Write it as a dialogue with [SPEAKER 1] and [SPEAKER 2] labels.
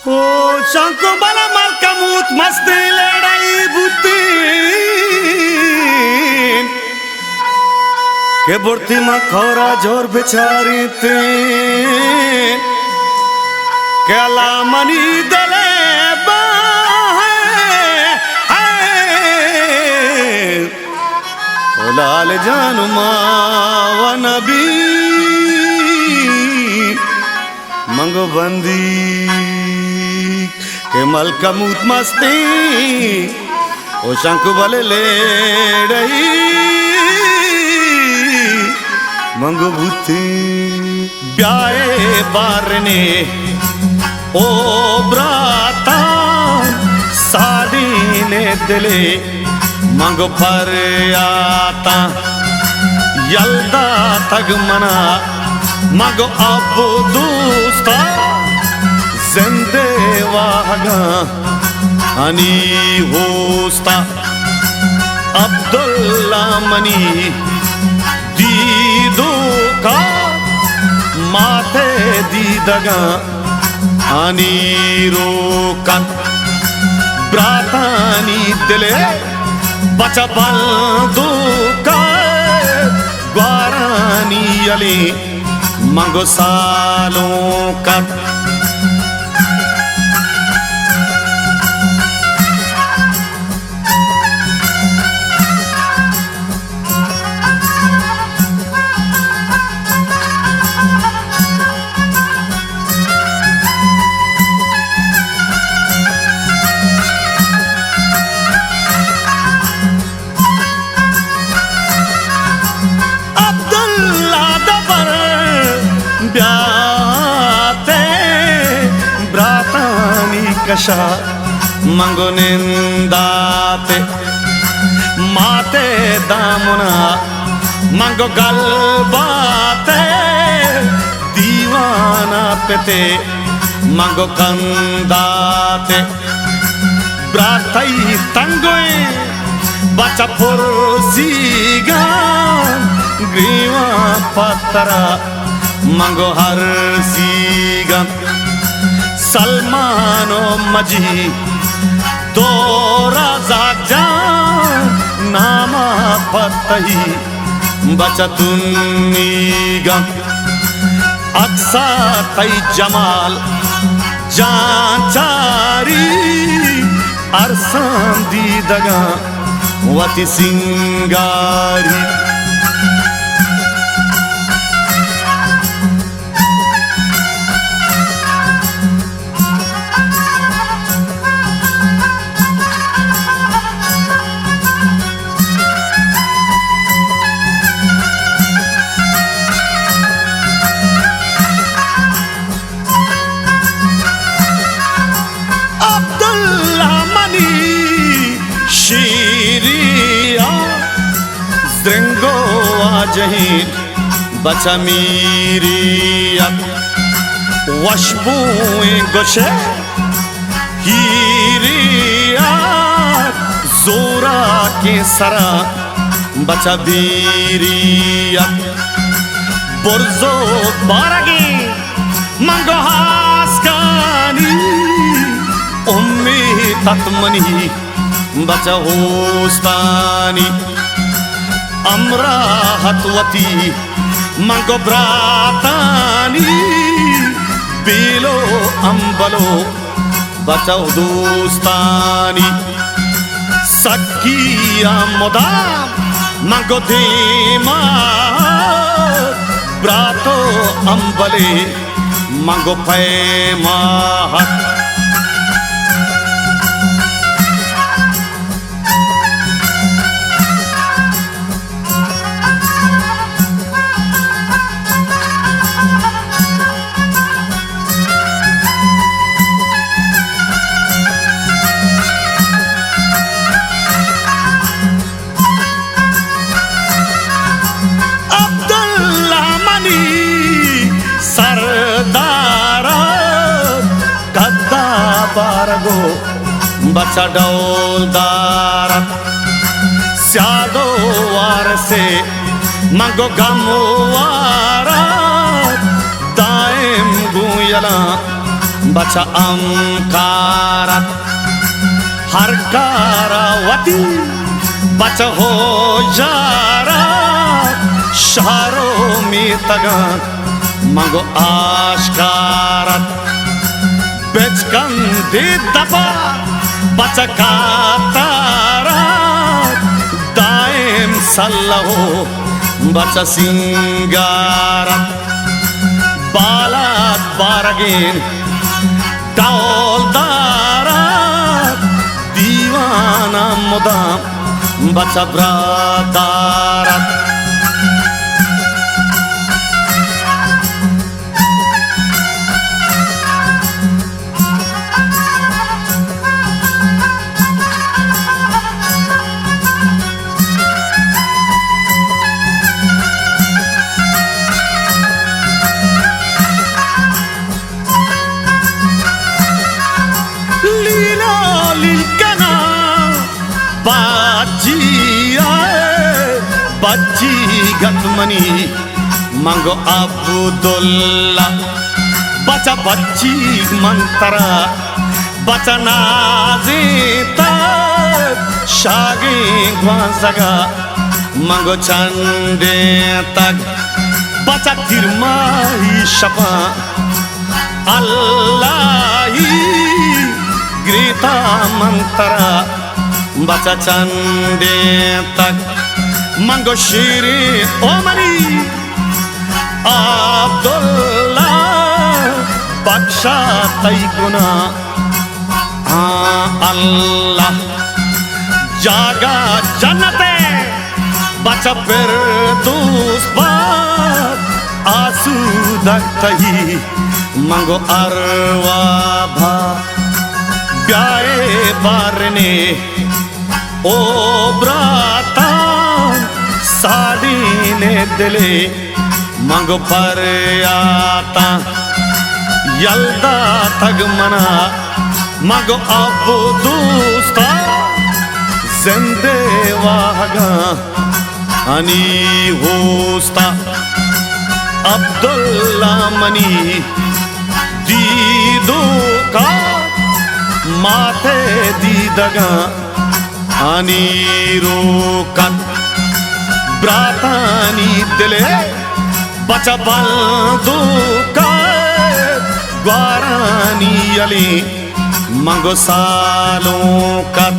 [SPEAKER 1] ओ शंको बला माल कमूत मस्ती लड़ाई बुती के बुर्ती मा खोरा जोर बेचारी ते के अला मनी दले लाल जानू मावा नबी मंगो बंदी के मलका मूत मस्ती ओ शंकु बले ले रही मंगो भूती ब्याए बारने ओ ब्राता साड़ी ने दिले मंगो पर आता यल्दा तग मना मंगो अब दोस्ता जिंदे वागा अनि होस्ता अब्दुल्ला मनी दीदो का माथे दीदगा अनि रोकन ब्रातानी दिले बचा बंदू का ग्वारानी अली मंगो सालों का कशा मंगो निंदाते माते दामुना मंगो गलबाते दीवाना पेते मंगो कंदाते ब्राताई तंगोए बचा पुरसीगा ग्रीवा पत्तरा मंगो हर सीगा सलमानो मजी तोरा जाजा नामा पतही बचतुनीगा अक्सा तई जमाल जांचारी अरसान दीदगा वति सिंगारी द्रिंगो आजहीन बचा मीरियत वशबुए गोशे हीरियत जोरा के सरा बचा बीरियत बुर्जो बारगी मंगो हास्कानी उम्मी तत्मनी बचा होस्तानी अमरा हतवती मंगो ब्रातानी बेलो अंबलो बचाओ दोस्तानी सकिया मोदा मंगो देमा ब्रातो अंबले मंगो पैमा बारगो बचा डौलदारत स्यादो वार से मंगो गमो वारत दाएम गुयला baca amkarat harkarawati baca hojarat sharomi tagan mango ashkarat bechkan di dapa baca katarat daim sallahu baca singgarat balat baragin daul darat diwana mudam baca bradarat Baji gatmani mango Abdullah baca baji mantara baca nazita shagi gwazaga mango chande tag baca tirmai shapa Allahi grita mantara baca chande tag mango shiri omani Abdullah baksha taiguna Allah jaga jannate baca berdus bat asu daktahi mango arwabha byae barne o brata sari ने दिले मंगो पर आता यल्दा तग मना मंगो अब दोस्ता जिंदे वागा अनि होस्ता अब्दुल्ला मनी दीदो का माथे दीदगा अनि रोकत Bratani dile baca balduka guarani ali mango salukat